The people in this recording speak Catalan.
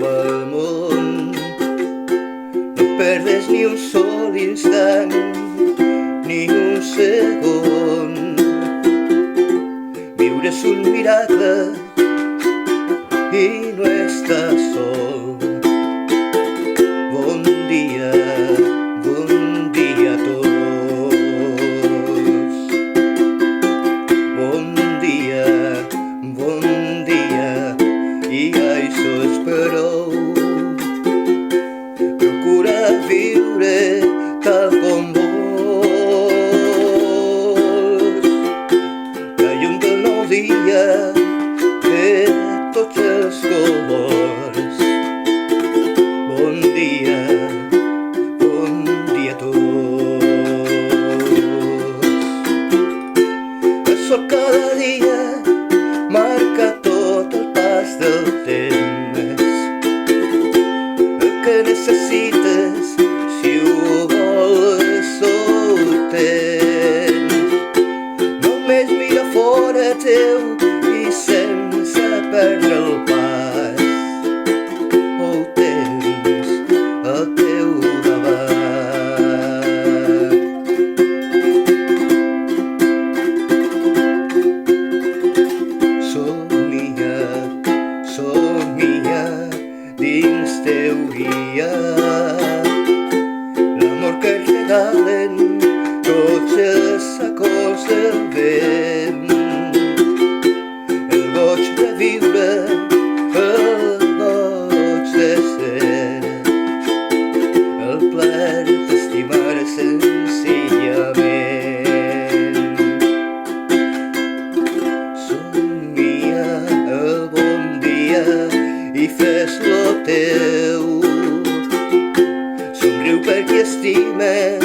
el món. No perdes ni un sol instant, ni un segon. Viure és un miracle i no estàs sol. Bon dia a tots. Bon dia, i això és prou. Procura viure tal com vols. La llum del nou dia té tots els colors. Bon dia a tots. El sol cada dia marca tot el pas del temps. El que necessites, si ho vols, ho tens. Només mira fora teu i sense perdre el pas. Ho tens al teu davant. Somnia dins teu guia l'amor que et regalen tots els acords del vent. El goig de viure, el goig de ser, el plaer d'estimar senzillament. Somnia el bon dia i fes-lo teu. Somriu per qui estimes